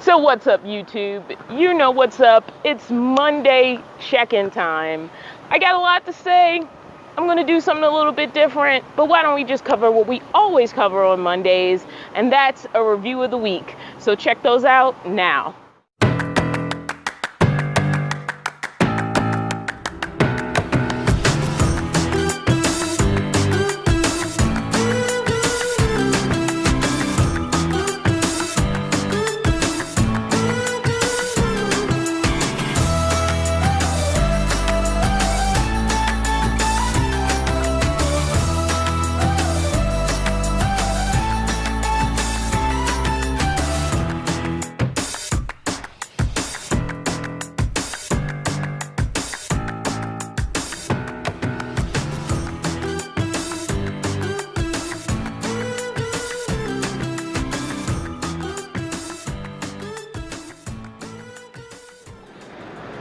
So what's up, YouTube? You know what's up. It's Monday check-in time. I got a lot to say. I'm going to do something a little bit different, but why don't we just cover what we always cover on Mondays, and that's a review of the week. So check those out now.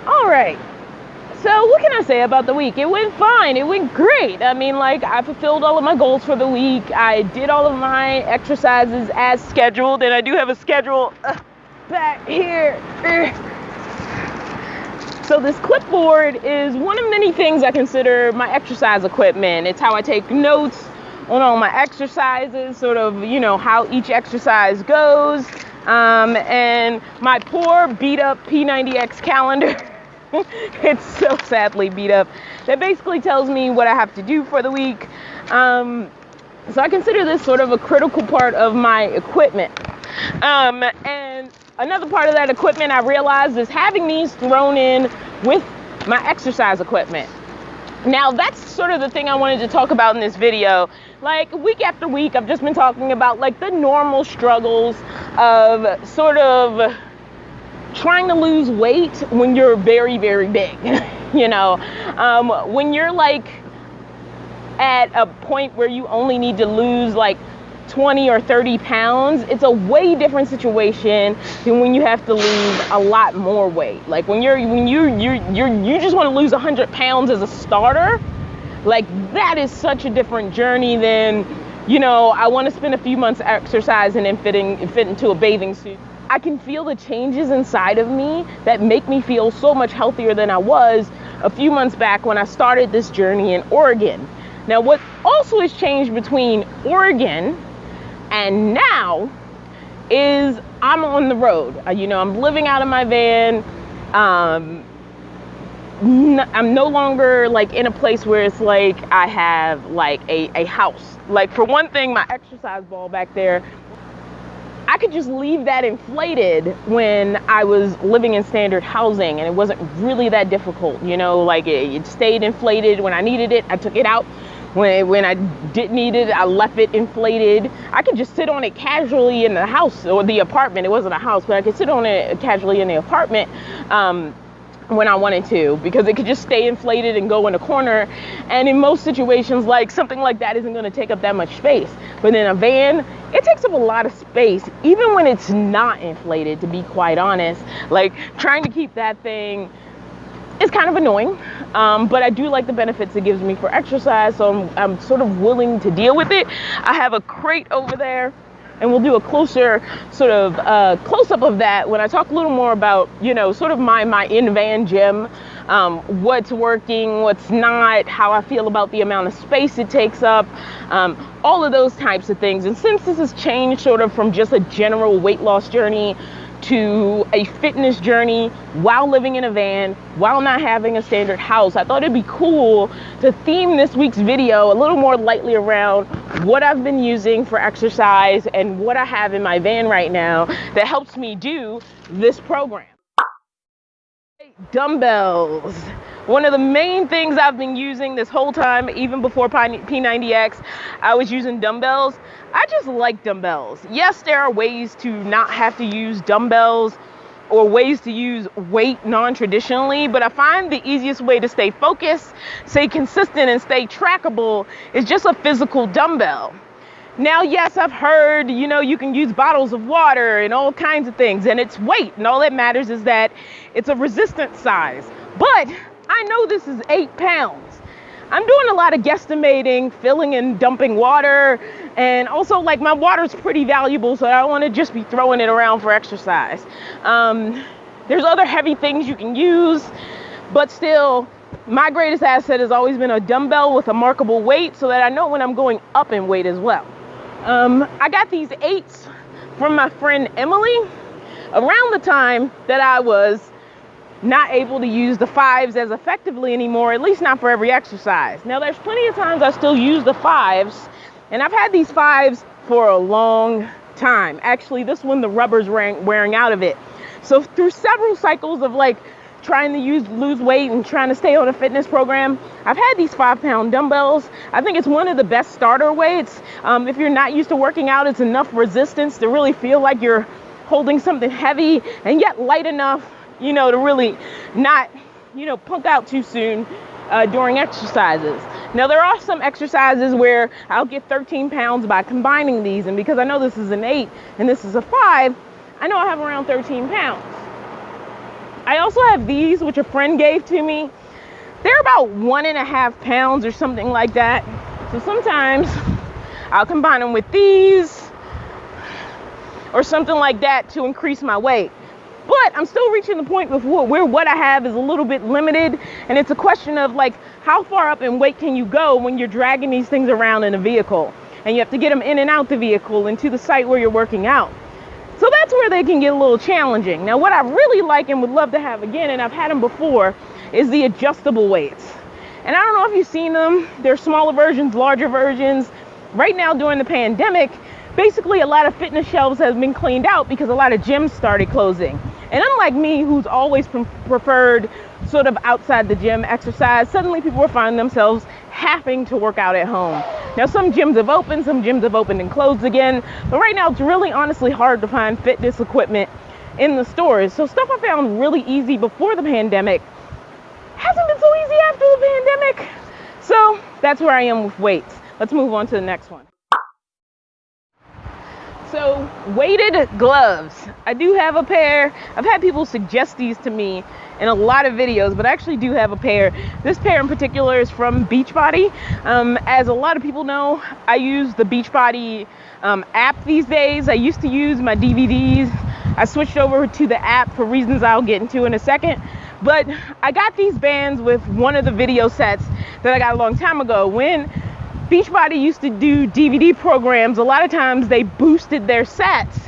Alright, so what can I say about the week? It went fine. It went great. I mean, I fulfilled all of my goals for the week. I did all of my exercises as scheduled, and I do have a schedule back here. So this clipboard is one of many things I consider my exercise equipment. It's how I take notes on all my exercises, sort of, how each exercise goes. And my poor beat up P90X calendar. It's so sadly beat up. That basically tells me what I have to do for the week. So I consider this sort of a critical part of my equipment. And another part of that equipment I realized is having these thrown in with my exercise equipment. Now that's sort of the thing I wanted to talk about in this video. Week after week, I've just been talking about the normal struggles of sort of trying to lose weight when you're very, very big. When you're at a point where you only need to lose 20 or 30 pounds, it's a way different situation than when you have to lose a lot more weight. When you just want to lose 100 pounds as a starter, that is such a different journey than, I want to spend a few months exercising and fit into a bathing suit. I can feel the changes inside of me that make me feel so much healthier than I was a few months back when I started this journey in Oregon. Now, what also has changed between Oregon and now is I'm on the road. I'm living out of my van. I'm no longer in a place where it's I have a house. For one thing, my exercise ball back there, I could just leave that inflated when I was living in standard housing, and it wasn't really that difficult. It stayed inflated. When I needed it, I took it out. When I didn't need it, I left it inflated. I could just sit on it casually in the house or the apartment. It wasn't a house, but I could sit on it casually in the apartment when I wanted to, because it could just stay inflated and go in a corner. And in most situations, something like that isn't going to take up that much space. But in a van, it takes up a lot of space, even when it's not inflated, to be quite honest. Trying to keep that thing is kind of annoying, but I do like the benefits it gives me for exercise, so I'm sort of willing to deal with it. I have a crate over there, and we'll do a closer sort of close-up of that when I talk a little more about, sort of my in-van gym, what's working, what's not, how I feel about the amount of space it takes up, all of those types of things. And since this has changed sort of from just a general weight loss journey to a fitness journey while living in a van, while not having a standard house, I thought it'd be cool to theme this week's video a little more lightly around what I've been using for exercise and what I have in my van right now that helps me do this program. Dumbbells. One of the main things I've been using this whole time, even before P90X, I was using dumbbells. I just like dumbbells. Yes, there are ways to not have to use dumbbells or ways to use weight non-traditionally, but I find the easiest way to stay focused, stay consistent, and stay trackable is just a physical dumbbell. Now, yes, I've heard, you can use bottles of water and all kinds of things, and it's weight, and all that matters is that it's a resistance size. But I know this is 8 pounds. I'm doing a lot of guesstimating, filling and dumping water, and also like my water's pretty valuable, so I don't want to just be throwing it around for exercise. There's other heavy things you can use, but still, my greatest asset has always been a dumbbell with a markable weight so that I know when I'm going up in weight as well. I got these 8s from my friend Emily around the time that I was not able to use the 5s as effectively anymore, at least not for every exercise. Now, there's plenty of times I still use the 5s, and I've had these 5s for a long time. Actually, this one, the rubber's wearing out of it. So through several cycles of like trying to lose weight and trying to stay on a fitness program, I've had these 5-pound dumbbells. I think it's one of the best starter weights. If you're not used to working out, it's enough resistance to really feel like you're holding something heavy and yet light enough, to really not, punk out too soon during exercises. Now, there are some exercises where I'll get 13 pounds by combining these, and because I know this is an 8 and this is a 5, I know I have around 13 pounds. I also have these, which a friend gave to me. They're about 1.5 pounds or something like that. So sometimes I'll combine them with these or something like that to increase my weight. But I'm still reaching the point with where what I have is a little bit limited, and it's a question of like, how far up in weight can you go when you're dragging these things around in a vehicle, and you have to get them in and out the vehicle and to the site where you're working out. So that's where they can get a little challenging. Now, what I really like and would love to have again, and I've had them before, is the adjustable weights. And I don't know if you've seen them. They're smaller versions, larger versions. Right now during the pandemic, basically a lot of fitness shelves have been cleaned out because a lot of gyms started closing. And unlike me, who's always preferred sort of outside the gym exercise, suddenly people are finding themselves having to work out at home. Now, some gyms have opened, some gyms have opened and closed again, but right now it's really honestly hard to find fitness equipment in the stores. So stuff I found really easy before the pandemic hasn't been so easy after the pandemic. So that's where I am with weights. Let's move on to the next one. So, weighted gloves. I do have a pair. I've had people suggest these to me in a lot of videos, but I actually do have a pair. This pair in particular is from Beachbody. As a lot of people know, I use the Beachbody app these days. I used to use my DVDs. I switched over to the app for reasons I'll get into in a second. But I got these bands with one of the video sets that I got a long time ago. When Beachbody used to do DVD programs, a lot of times they boosted their sets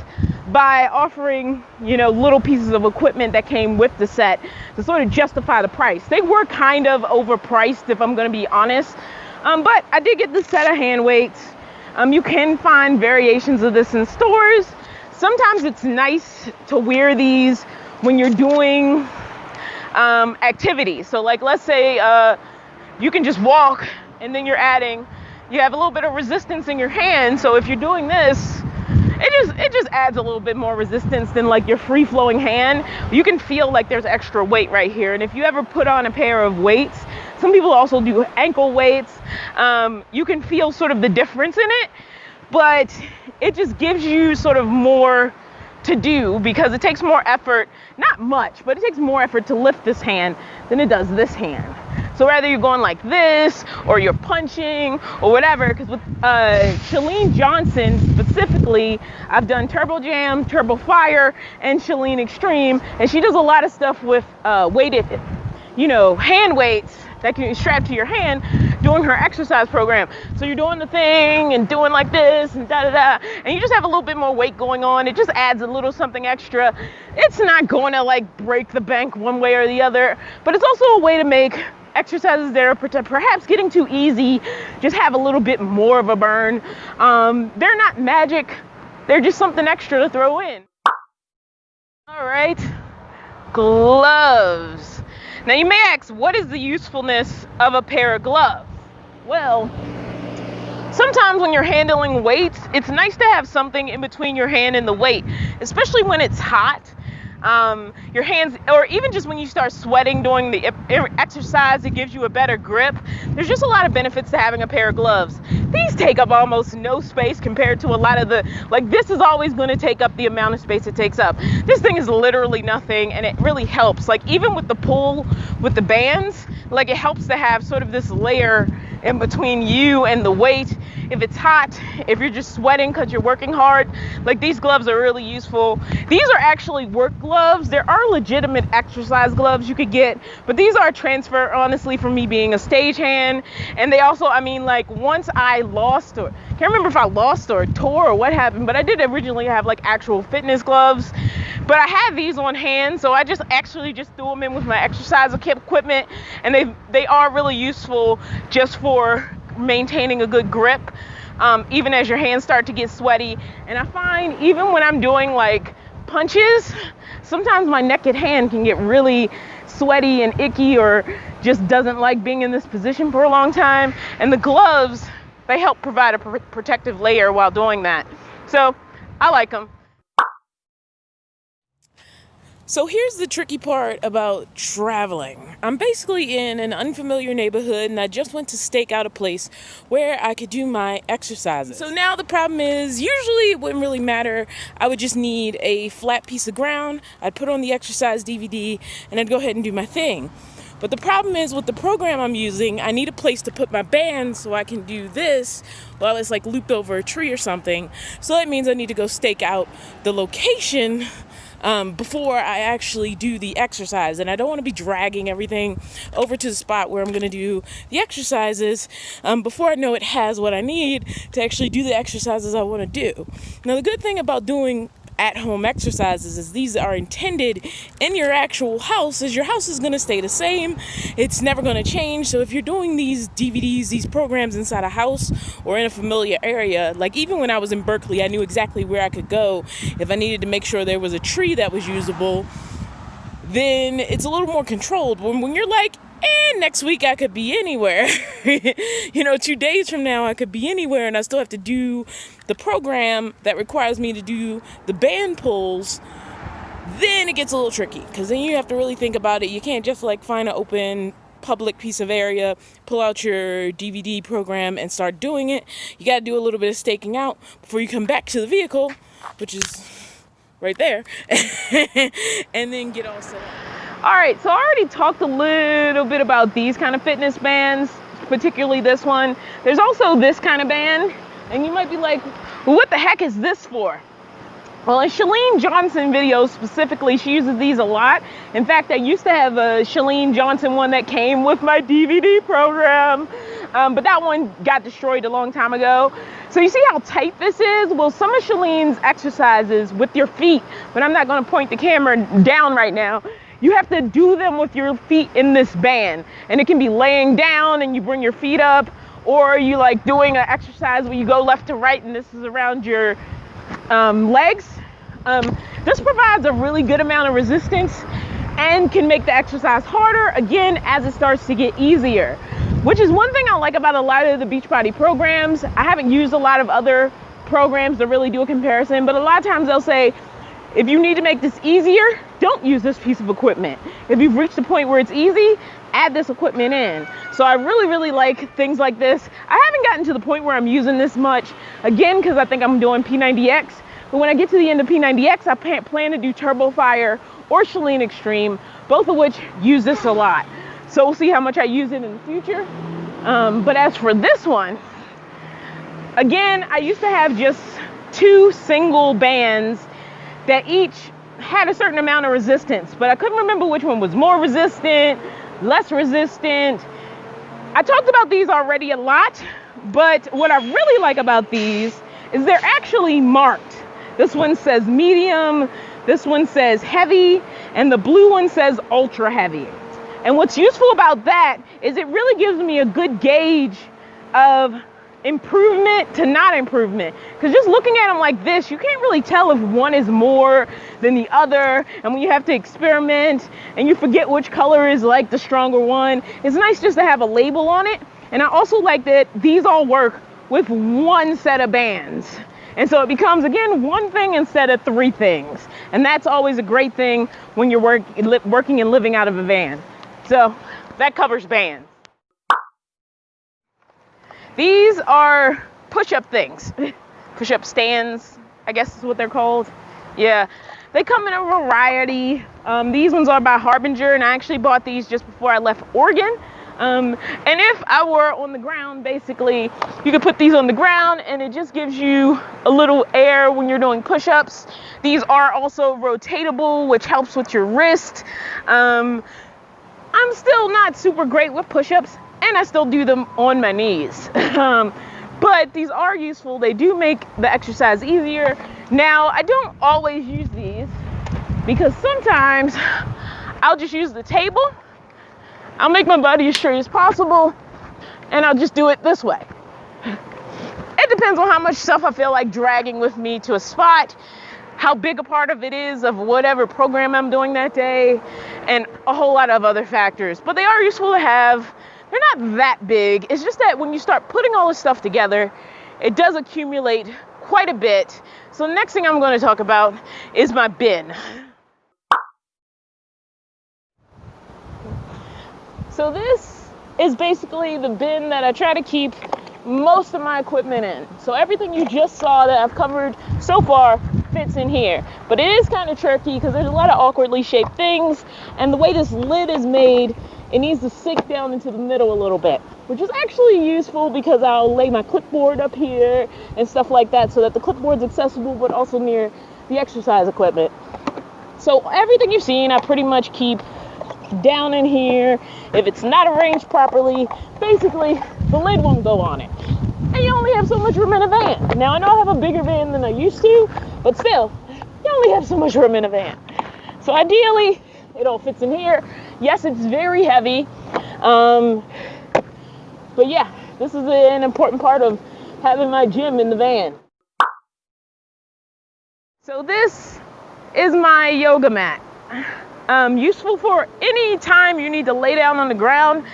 by offering, little pieces of equipment that came with the set to sort of justify the price. They were kind of overpriced, if I'm going to be honest. But I did get the set of hand weights. You can find variations of this in stores. Sometimes it's nice to wear these when you're doing activities. So like, let's say you can just walk and then you have a little bit of resistance in your hand. So if you're doing this, it just adds a little bit more resistance than like your free flowing hand. You can feel like there's extra weight right here. And if you ever put on a pair of weights, some people also do ankle weights. You can feel sort of the difference in it, but it just gives you sort of more to do because it takes more effort, not much, but it takes more effort to lift this hand than it does this hand. So whether you're going like this or you're punching or whatever, because with Chalene Johnson specifically, I've done Turbo Jam, Turbo Fire, and Chalene Extreme, and she does a lot of stuff with weighted, hand weights that can be strapped to your hand doing her exercise program. So you're doing the thing and doing like this and da-da-da, and you just have a little bit more weight going on. It just adds a little something extra. It's not going to like break the bank one way or the other, but it's also a way to make exercises that are perhaps getting too easy just have a little bit more of a burn. They're not magic. They're just something extra to throw in. All right, gloves. Now you may ask, what is the usefulness of a pair of gloves? Well, sometimes when you're handling weights, it's nice to have something in between your hand and the weight, especially when it's hot. your hands, or even just when you start sweating doing the exercise, it gives you a better grip. There's just a lot of benefits to having a pair of gloves. These take up almost no space compared to a lot of the, like this is always going to take up the amount of space it takes up. This thing is literally nothing, and it really helps. Like even with the pull, with the bands, like it helps to have sort of this layer in between you and the weight. If it's hot, if you're just sweating because you're working hard, like these gloves are really useful. These are actually work gloves. There are legitimate exercise gloves you could get, but these are a transfer, honestly, from me being a stagehand. And they also, I mean, like once I lost, or can't remember if I lost or tore or what happened, but I did originally have like actual fitness gloves. But I had these on hand, so I just actually just threw them in with my exercise equipment, and they are really useful just for maintaining a good grip, even as your hands start to get sweaty. And I find even when I'm doing like punches, sometimes my naked hand can get really sweaty and icky, or just doesn't like being in this position for a long time. And the gloves, they help provide a protective layer while doing that. So I like them. So here's the tricky part about traveling. I'm basically in an unfamiliar neighborhood, and I just went to stake out a place where I could do my exercises. So now the problem is, usually it wouldn't really matter. I would just need a flat piece of ground. I'd put on the exercise DVD, and I'd go ahead and do my thing. But the problem is with the program I'm using, I need a place to put my band so I can do this while it's like looped over a tree or something. So that means I need to go stake out the location before I actually do the exercise. And I don't want to be dragging everything over to the spot where I'm going to do the exercises before I know it has what I need to actually do the exercises I want to do. Now, the good thing about doing at-home exercises is these are intended in your actual house, as your house is going to stay the same. It's never going to change. So if you're doing these DVDs, these programs inside a house or in a familiar area, like even when I was in Berkeley, I knew exactly where I could go if I needed to make sure there was a tree that was usable. Then it's a little more controlled. When you're like, next week I could be anywhere. 2 days from now I could be anywhere, and I still have to do the program that requires me to do the band pulls. Then it gets a little tricky, because then you have to really think about it. You can't just like find an open public piece of area, pull out your DVD program and start doing it. You got to do a little bit of staking out before you come back to the vehicle, which is right there, and then get all set up. All right, so I already talked a little bit about these kind of fitness bands, particularly this one. There's also this kind of band, and you might be like, well, what the heck is this for? Well, in Chalene Johnson videos specifically, she uses these a lot. In fact, I used to have a Chalene Johnson one that came with my DVD program, but that one got destroyed a long time ago. So you see how tight this is? Well, some of Chalene's exercises with your feet, but I'm not going to point the camera down right now. You have to do them with your feet in this band, and it can be laying down and you bring your feet up, or you like doing an exercise where you go left to right and this is around your legs. This provides a really good amount of resistance and can make the exercise harder, again, as it starts to get easier, which is one thing I like about a lot of the Beachbody programs. I haven't used a lot of other programs to really do a comparison, but a lot of times they'll say, if you need to make this easier, don't use this piece of equipment. If you've reached a point where it's easy, add this equipment in. So I really, really like things like this. I haven't gotten to the point where I'm using this much, again, because I think I'm doing P90X. But when I get to the end of P90X, I plan to do Turbo Fire or Chalene Extreme, both of which use this a lot. So we'll see how much I use it in the future. But as for this one, again, I used to have just 2 single bands that each had a certain amount of resistance, but I couldn't remember which one was more resistant, less resistant. I talked about these already a lot, but what I really like about these is they're actually marked. This one says medium, this one says heavy, and the blue one says ultra heavy. And what's useful about that is it really gives me a good gauge of improvement to not improvement, because just looking at them like this, you can't really tell if one is more than the other. And when you have to experiment and you forget which color is like the stronger one, it's nice just to have a label on it. And I also like that these all work with one set of bands. And so it becomes, again, one thing instead of three things. And that's always a great thing when you're working and living out of a van. So that covers bands. These are push-up things. Push-up stands, I guess is what they're called. Yeah, they come in a variety. These ones are by Harbinger, and I actually bought these just before I left Oregon. And if I were on the ground, basically, you could put these on the ground, and it just gives you a little air when you're doing push-ups. These are also rotatable, which helps with your wrist. I'm still not super great with push-ups, and I still do them on my knees. But these are useful. They do make the exercise easier. Now, I don't always use these because sometimes I'll just use the table. I'll make my body as straight as possible, and I'll just do it this way. It depends on how much stuff I feel like dragging with me to a spot, how big a part of it is of whatever program I'm doing that day, and a whole lot of other factors. But they are useful to have. They're not that big. It's just that when you start putting all this stuff together, it does accumulate quite a bit. So the next thing I'm going to talk about is my bin. So this is basically the bin that I try to keep most of my equipment in. So everything you just saw that I've covered so far fits in here. But it is kind of tricky because there's a lot of awkwardly shaped things, and the way this lid is made, it needs to sink down into the middle a little bit, which is actually useful because I'll lay my clipboard up here and stuff like that so that the clipboard's accessible but also near the exercise equipment. So everything you've seen, I pretty much keep down in here. If it's not arranged properly, basically the lid won't go on it. And you only have so much room in a van. Now I know I have a bigger van than I used to, but still, you only have so much room in a van. So ideally, it all fits in here. Yes, it's very heavy. But yeah, this is an important part of having my gym in the van. So this is my yoga mat. Useful for any time you need to lay down on the ground.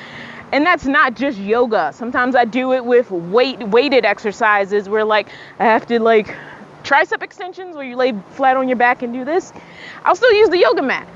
And that's not just yoga. Sometimes I do it with weighted exercises where I have to tricep extensions where you lay flat on your back and do this. I'll still use the yoga mat.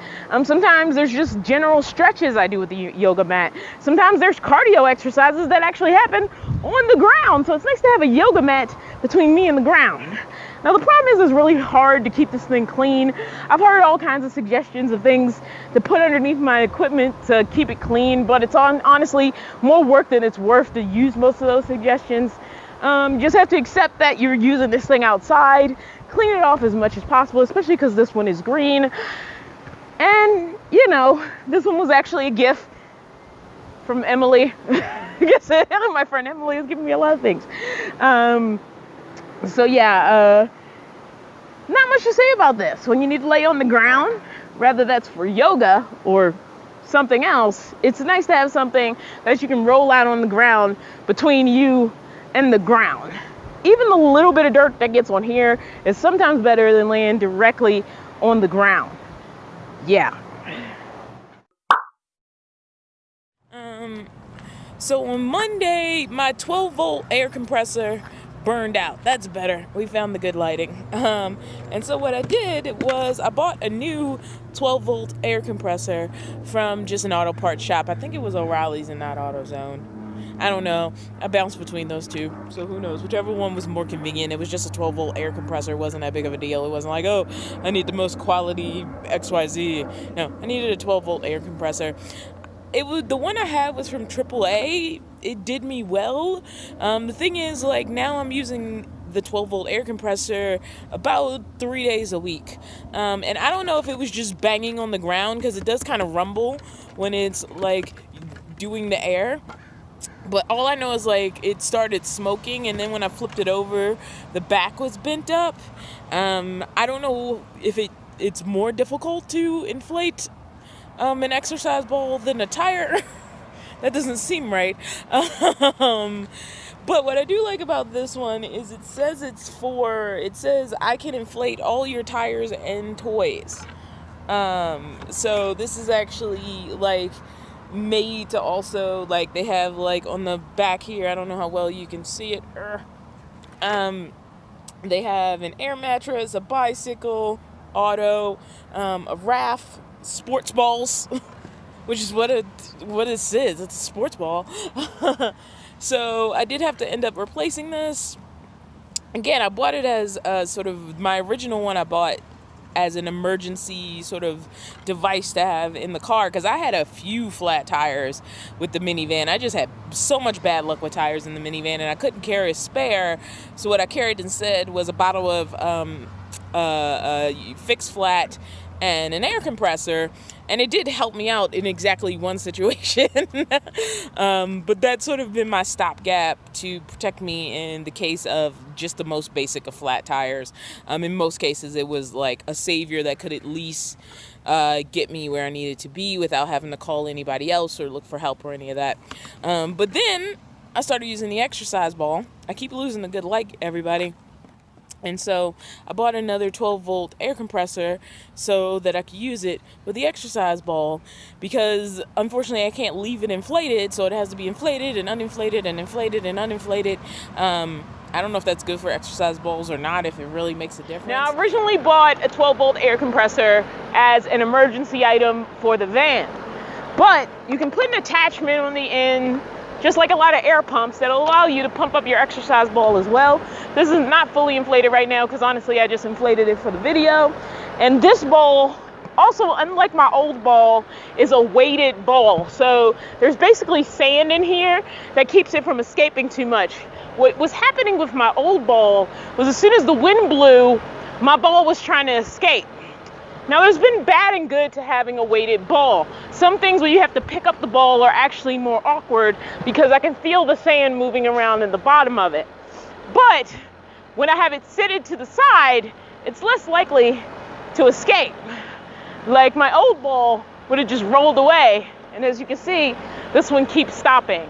Sometimes there's just general stretches I do with the yoga mat. Sometimes there's cardio exercises that actually happen on the ground. So it's nice to have a yoga mat between me and the ground. Now the problem is it's really hard to keep this thing clean. I've heard all kinds of suggestions of things to put underneath my equipment to keep it clean, but it's honestly more work than it's worth to use most of those suggestions. Just have to accept that you're using this thing outside, clean it off as much as possible, especially because this one is green. And, this one was actually a gift from Emily. I guess my friend Emily is giving me a lot of things. So yeah, not much to say about this. When you need to lay on the ground, whether that's for yoga or something else, it's nice to have something that you can roll out on the ground between you and the ground. Even the little bit of dirt that gets on here is sometimes better than laying directly on the ground. Yeah. So on Monday, my 12-volt air compressor burned out. That's better. We found the good lighting. And so what I did was I bought a new 12-volt air compressor from just an auto parts shop. I think it was O'Reilly's and not AutoZone. I don't know. I bounced between those two. So who knows? Whichever one was more convenient. It was just a 12-volt air compressor. It wasn't that big of a deal. It wasn't like, oh, I need the most quality XYZ. No, I needed a 12-volt air compressor. The one I had was from AAA. It did me well. The thing is, now I'm using the 12-volt air compressor about 3 days a week. And I don't know if it was just banging on the ground, because it does kind of rumble when it's, doing the air. But all I know is, it started smoking, and then when I flipped it over, the back was bent up. I don't know if it's more difficult to inflate an exercise ball than a tire. That doesn't seem right. But what I do like about this one is it says I can inflate all your tires and toys. So this is actually made to also they have on the back here, I don't know how well you can see it. They have an air mattress, a bicycle, auto, a raft, sports balls, which is what this is. It's a sports ball. So I did have to end up replacing this. Again, I bought it as sort of my original one I bought as an emergency sort of device to have in the car, because I had a few flat tires with the minivan. I just had so much bad luck with tires in the minivan, and I couldn't carry a spare. So what I carried instead was a bottle of fixed flat and an air compressor, and it did help me out in exactly one situation. But that's sort of been my stopgap to protect me in the case of just the most basic of flat tires. In most cases, it was like a savior that could at least get me where I needed to be without having to call anybody else or look for help or any of that. But then I started using the exercise ball. I keep losing the good like, everybody. And so I bought another 12-volt air compressor so that I could use it with the exercise ball, because unfortunately I can't leave it inflated, so it has to be inflated and uninflated and inflated and uninflated. I don't know if that's good for exercise balls or not, if it really makes a difference. Now, I originally bought a 12-volt air compressor as an emergency item for the van, but you can put an attachment on the end, just like a lot of air pumps, that'll allow you to pump up your exercise ball as well. This is not fully inflated right now because honestly I just inflated it for the video. And this ball, also unlike my old ball, is a weighted ball. So there's basically sand in here that keeps it from escaping too much. What was happening with my old ball was as soon as the wind blew, my ball was trying to escape. Now, there's been bad and good to having a weighted ball. Some things where you have to pick up the ball are actually more awkward because I can feel the sand moving around in the bottom of it. But when I have it sitted to the side, it's less likely to escape. Like my old ball would have just rolled away. And as you can see, this one keeps stopping.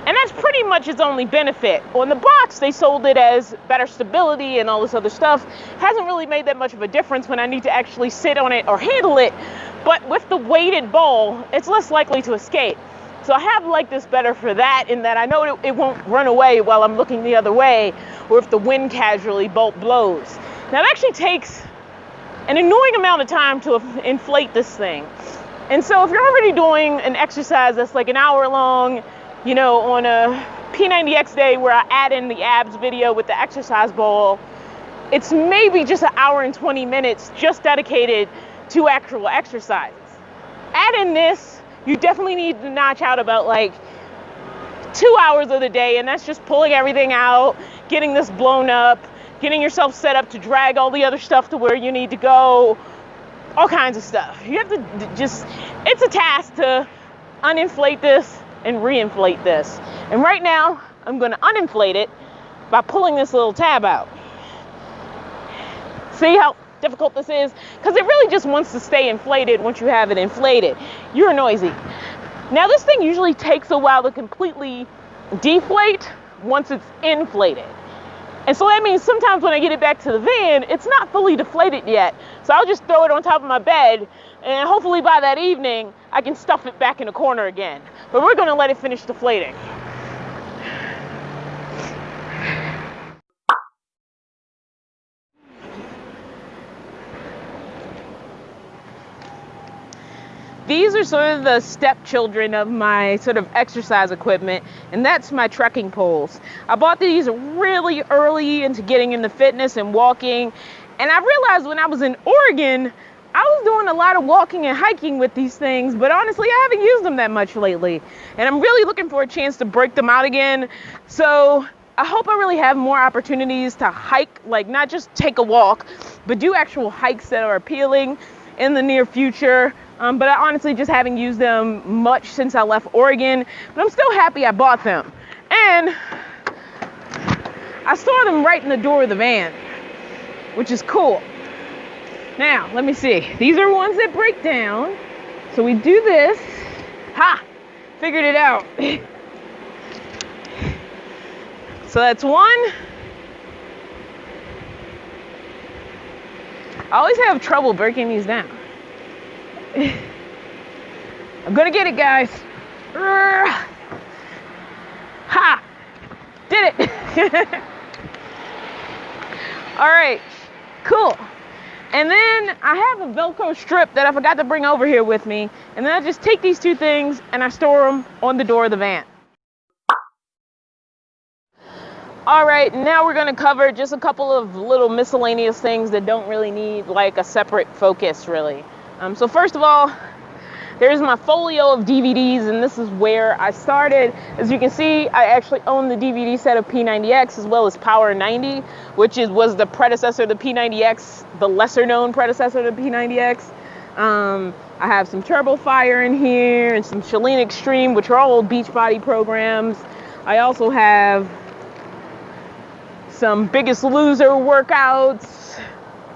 And that's pretty much its only benefit. On the box, they sold it as better stability and all this other stuff. Hasn't really made that much of a difference when I need to actually sit on it or handle it. But with the weighted ball, it's less likely to escape. So I have liked this better for that, in that I know it won't run away while I'm looking the other way, or if the wind casually blows. Now, it actually takes an annoying amount of time to inflate this thing. And so if you're already doing an exercise that's like an hour long, you know, on a P90X day where I add in the abs video with the exercise ball, it's maybe just an hour and 20 minutes just dedicated to actual exercises. Add in this, you definitely need to notch out about like 2 hours of the day, and that's just pulling everything out, getting this blown up, getting yourself set up to drag all the other stuff to where you need to go, all kinds of stuff. You have to just, it's a task to uninflate this and reinflate this. And right now, I'm going to uninflate it by pulling this little tab out. See how difficult this is? Because it really just wants to stay inflated once you have it inflated. You're noisy. Now, this thing usually takes a while to completely deflate once it's inflated. And so that means sometimes when I get it back to the van, it's not fully deflated yet. So I'll just throw it on top of my bed, and hopefully by that evening, I can stuff it back in the corner again. But we're going to let it finish deflating. These are sort of the stepchildren of my sort of exercise equipment, and that's my trekking poles. I bought these really early into getting into fitness and walking, and I realized when I was in Oregon, I was doing a lot of walking and hiking with these things, but honestly, I haven't used them that much lately, and I'm really looking for a chance to break them out again. So I hope I really have more opportunities to hike, like not just take a walk, but do actual hikes that are appealing in the near future. But I honestly just haven't used them much since I left Oregon, but I'm still happy I bought them. And I saw them right in the door of the van, which is cool. Now, let me see. These are ones that break down. So we do this. Ha! Figured it out. So that's one. I always have trouble breaking these down. I'm gonna get it, guys. Ha! Did it! All right, cool. And then I have a Velcro strip that I forgot to bring over here with me. And then I just take these two things and I store them on the door of the van. All right, now we're going to cover just a couple of little miscellaneous things that don't really need like a separate focus, really. So first of all, there's my folio of DVDs, and this is where I started. As you can see, I actually own the DVD set of P90X as well as Power 90, which was the predecessor to the P90X, the lesser known predecessor to the P90X. I have some Turbo Fire in here and some Chalene Extreme, which are all Beachbody programs. I also have some Biggest Loser workouts,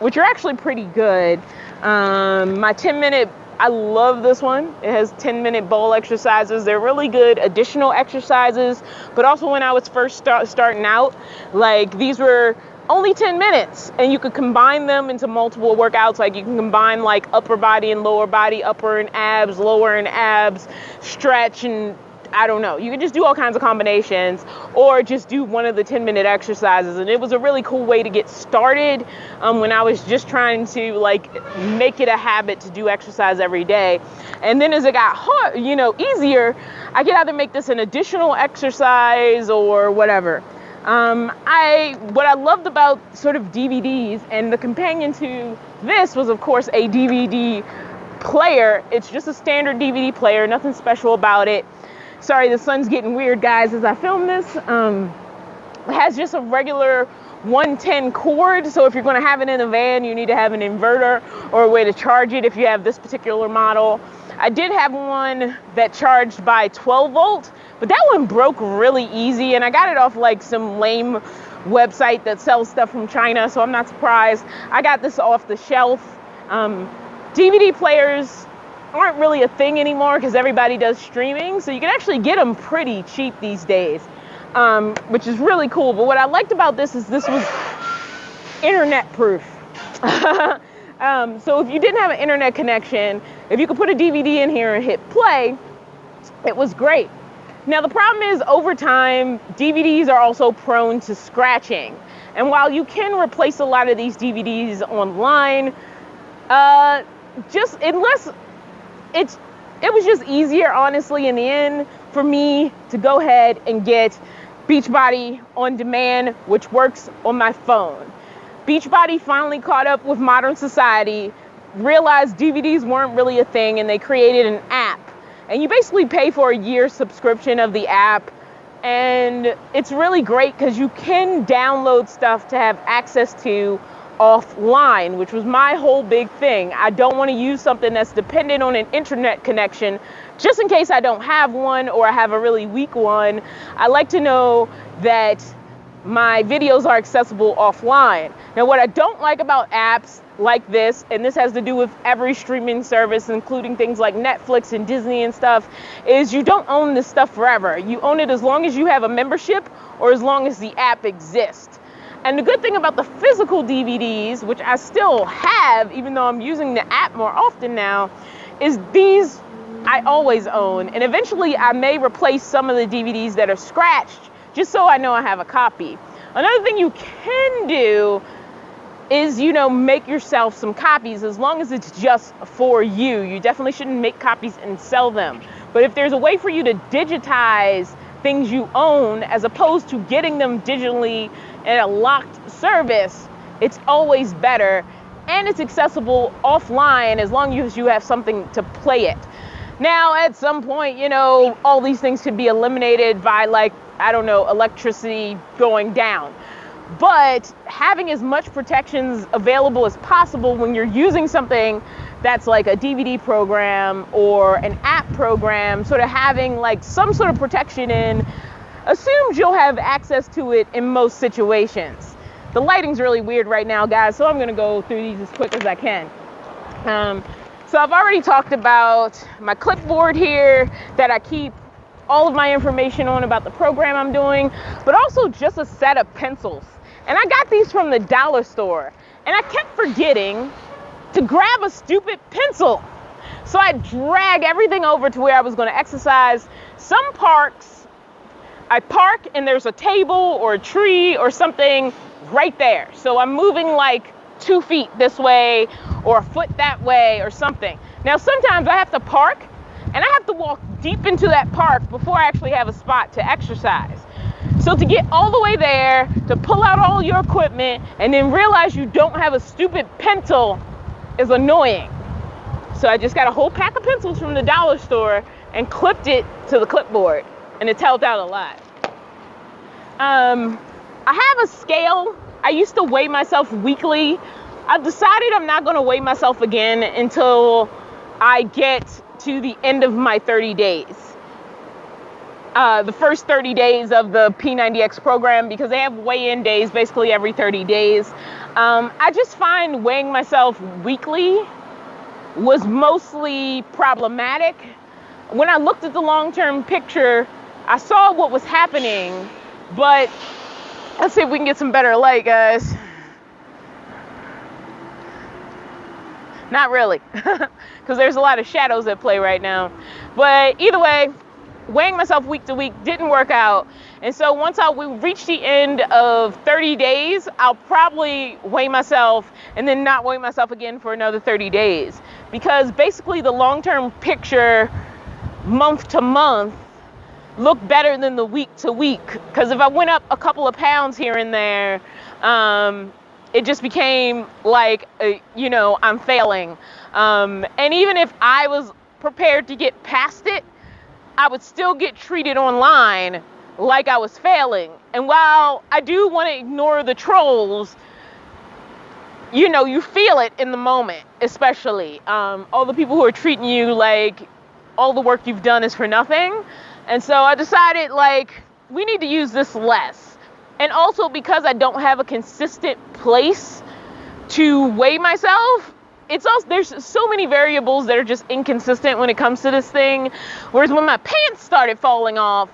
which are actually pretty good. My 10-minute, I love this one. It has 10-minute bowl exercises. They're really good additional exercises, but also when I was first starting out, like these were only 10 minutes and you could combine them into multiple workouts. Like you can combine like upper body and lower body, upper and abs, lower and abs, stretch, and I don't know. You can just do all kinds of combinations or just do one of the 10-minute exercises. And it was a really cool way to get started when I was just trying to like make it a habit to do exercise every day. And then as it got hard, easier, I could either make this an additional exercise or whatever. What I loved about sort of DVDs and the companion to this was, of course, a DVD player. It's just a standard DVD player, nothing special about it. Sorry, the sun's getting weird, guys, as I film this. It has just a regular 110 cord, so if you're going to have it in a van, you need to have an inverter or a way to charge it if you have this particular model. I did have one that charged by 12 volt, but that one broke really easy, and I got it off like some lame website that sells stuff from China, so I'm not surprised. I got this off the shelf. DVD players aren't really a thing anymore because everybody does streaming, so you can actually get them pretty cheap these days, which is really cool. But what I liked about this is this was internet proof. So if you didn't have an internet connection, if you could put a DVD in here and hit play, it was great. Now the problem is, over time, DVDs are also prone to scratching, and while you can replace a lot of these DVDs online, it was just easier, honestly, in the end, for me to go ahead and get Beachbody on demand, which works on my phone. Beachbody finally caught up with modern society, realized DVDs weren't really a thing, and they created an app. And you basically pay for a year subscription of the app, and it's really great because you can download stuff to have access to offline, which was my whole big thing. I don't want to use something that's dependent on an internet connection just in case I don't have one or I have a really weak one. I like to know that my videos are accessible offline. Now, what I don't like about apps like this, and this has to do with every streaming service, including things like Netflix and Disney and stuff, is you don't own this stuff forever. You own it as long as you have a membership or as long as the app exists. And the good thing about the physical DVDs, which I still have, even though I'm using the app more often now, is these I always own. And eventually I may replace some of the DVDs that are scratched just so I know I have a copy. Another thing you can do is, make yourself some copies as long as it's just for you. You definitely shouldn't make copies and sell them. But if there's a way for you to digitize things you own as opposed to getting them digitally in a locked service, it's always better, and it's accessible offline as long as you have something to play it. Now, at some point, all these things could be eliminated by electricity going down. But having as much protections available as possible when you're using something that's like a DVD program or an app program, sort of having like some sort of protection in, assumes you'll have access to it in most situations. The lighting's really weird right now, guys, so I'm going to go through these as quick as I can. So I've already talked about my clipboard here that I keep all of my information on about the program I'm doing, but also just a set of pencils. And I got these from the dollar store, and I kept forgetting to grab a stupid pencil. So I drag everything over to where I was going to exercise. Some parks, I park and there's a table or a tree or something right there. So I'm moving like 2 feet this way or a foot that way or something. Now, sometimes I have to park and I have to walk deep into that park before I actually have a spot to exercise. So to get all the way there, to pull out all your equipment and then realize you don't have a stupid pencil is annoying. So I just got a whole pack of pencils from the dollar store and clipped it to the clipboard, and it's helped out a lot. I have a scale. I used to weigh myself weekly. I've decided I'm not going to weigh myself again until I get to the end of my 30 days. The first 30 days of the P90X program, because they have weigh-in days basically every 30 days. I just find weighing myself weekly was mostly problematic. When I looked at the long-term picture, I saw what was happening, but let's see if we can get some better light, guys. Not really, because there's a lot of shadows at play right now. But either way, weighing myself week to week didn't work out. And so once we reach the end of 30 days, I'll probably weigh myself and then not weigh myself again for another 30 days. Because basically the long-term picture, month to month, look better than the week to week. Because if I went up a couple of pounds here and there, it just became like, I'm failing. And even if I was prepared to get past it, I would still get treated online like I was failing. And while I do want to ignore the trolls, you feel it in the moment, especially all the people who are treating you like all the work you've done is for nothing. And so I decided, we need to use this less. And also because I don't have a consistent place to weigh myself, there's so many variables that are just inconsistent when it comes to this thing. Whereas when my pants started falling off,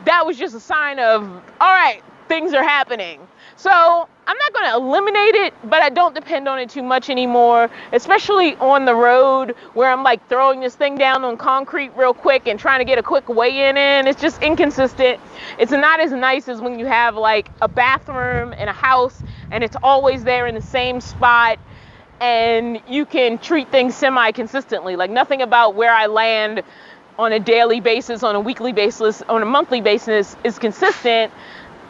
that was just a sign of, all right, things are happening. So I'm not going to eliminate it, but I don't depend on it too much anymore, especially on the road where I'm throwing this thing down on concrete real quick and trying to get a quick weigh-in in. It's just inconsistent. It's not as nice as when you have a bathroom in a house and it's always there in the same spot and you can treat things semi-consistently. Nothing about where I land on a daily basis, on a weekly basis, on a monthly basis is consistent.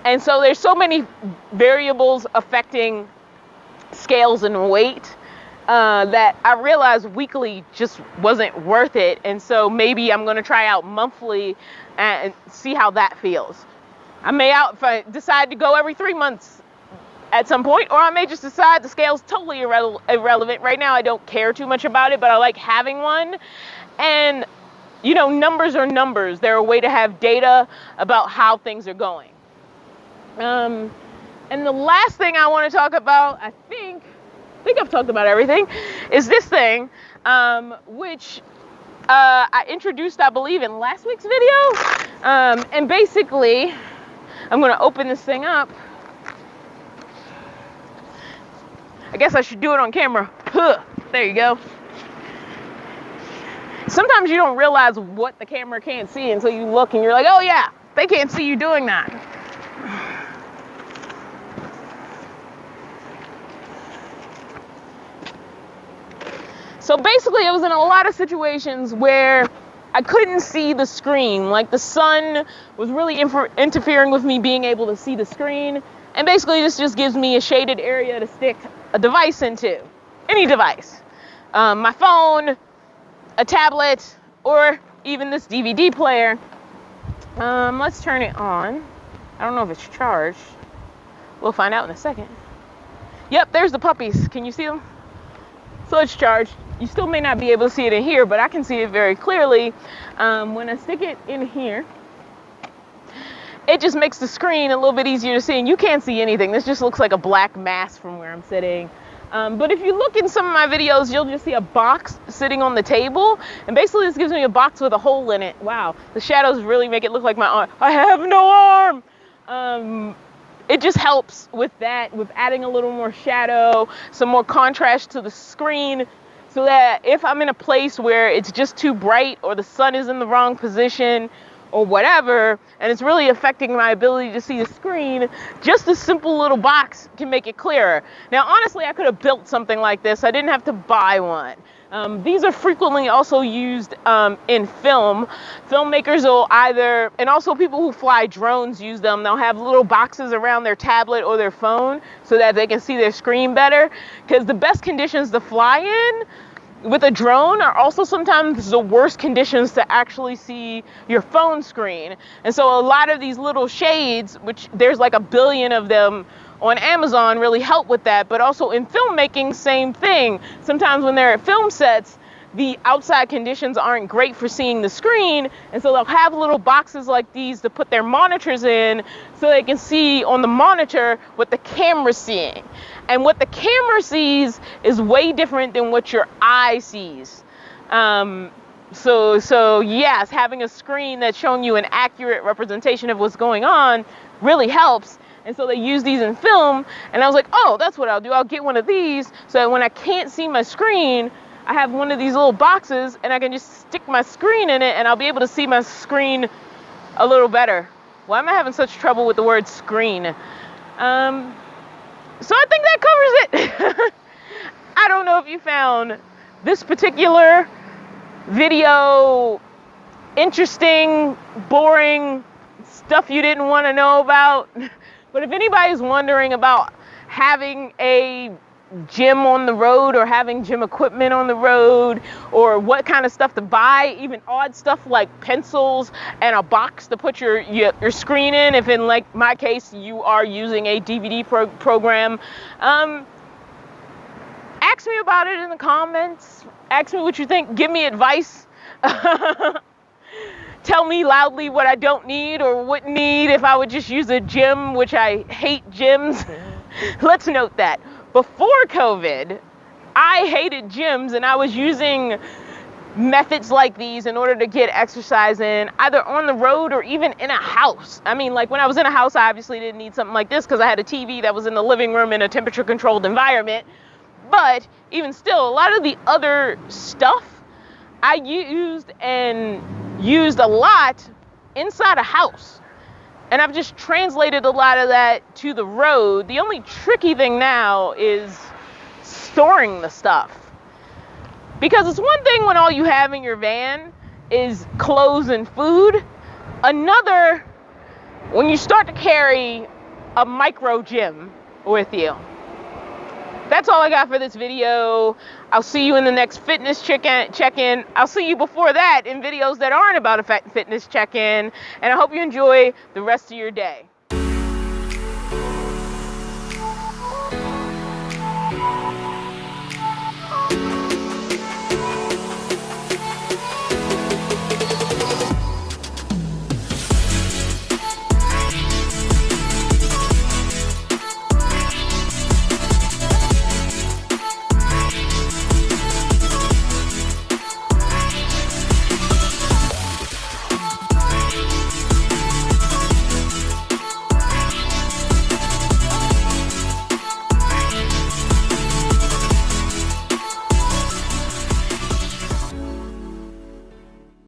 And so there's so many variables affecting scales and weight that I realized weekly just wasn't worth it. And so maybe I'm going to try out monthly and see how that feels. If I decide to go every 3 months at some point, or I may just decide the scale's totally irrelevant. Right now I don't care too much about it, but I like having one. And numbers are numbers. They're a way to have data about how things are going. And the last thing I want to talk about, I think I've talked about everything, is this thing, which I introduced, I believe, in last week's video. And basically, I'm going to open this thing up. I guess I should do it on camera. There you go. Sometimes you don't realize what the camera can't see until you look and you're like, oh yeah, they can't see you doing that. So basically, I was in a lot of situations where I couldn't see the screen. The sun was really interfering with me being able to see the screen. And basically, this just gives me a shaded area to stick a device into. Any device. My phone, a tablet, or even this DVD player. Let's turn it on. I don't know if it's charged. We'll find out in a second. Yep, there's the puppies. Can you see them? So it's charged. You still may not be able to see it in here, but I can see it very clearly. When I stick it in here, it just makes the screen a little bit easier to see, and you can't see anything. This just looks like a black mass from where I'm sitting. But if you look in some of my videos, you'll just see a box sitting on the table, and basically this gives me a box with a hole in it. Wow, the shadows really make it look like my arm. I have no arm! It just helps with that, with adding a little more shadow, some more contrast to the screen, so that if I'm in a place where it's just too bright or the sun is in the wrong position or whatever, and it's really affecting my ability to see the screen, just a simple little box can make it clearer. Now, honestly, I could have built something like this. I didn't have to buy one. These are frequently also used in film. Filmmakers will either, and also people who fly drones use them. They'll have little boxes around their tablet or their phone so that they can see their screen better, because the best conditions to fly in with a drone are also sometimes the worst conditions to actually see your phone screen. And so a lot of these little shades, which there's like 1 billion of them on Amazon, really help with that. But also in filmmaking, same thing. Sometimes when they're at film sets, the outside conditions aren't great for seeing the screen, and so they'll have little boxes like these to put their monitors in so they can see on the monitor what the camera's seeing. And what the camera sees is way different than what your eye sees. So yes, having a screen that's showing you an accurate representation of what's going on really helps. And so they use these in film, and I was like, oh, that's what I'll do. I'll get one of these so that when I can't see my screen, I have one of these little boxes and I can just stick my screen in it and I'll be able to see my screen a little better. Why am I having such trouble with the word screen? So I think that covers it. I don't know if you found this particular video interesting, boring, stuff you didn't want to know about. But if anybody's wondering about having a gym on the road or having gym equipment on the road, or what kind of stuff to buy, even odd stuff like pencils and a box to put your screen in, if in like my case you are using a DVD program, ask me about it in the comments. Ask me what you think. Give me advice. Tell me loudly what I don't need or wouldn't need if I would just use a gym, which I hate gyms. Let's note that. Before COVID, I hated gyms, and I was using methods like these in order to get exercise in, either on the road or even in a house. I mean, like when I was in a house, I obviously didn't need something like this because I had a TV that was in the living room in a temperature-controlled environment. But even still, a lot of the other stuff I used a lot inside a house. And I've just translated a lot of that to the road. The only tricky thing now is storing the stuff. Because it's one thing when all you have in your van is clothes and food. Another, when you start to carry a micro gym with you. That's all I got for this video. I'll see you in the next fitness check-in. I'll see you before that in videos that aren't about a fitness check-in. And I hope you enjoy the rest of your day.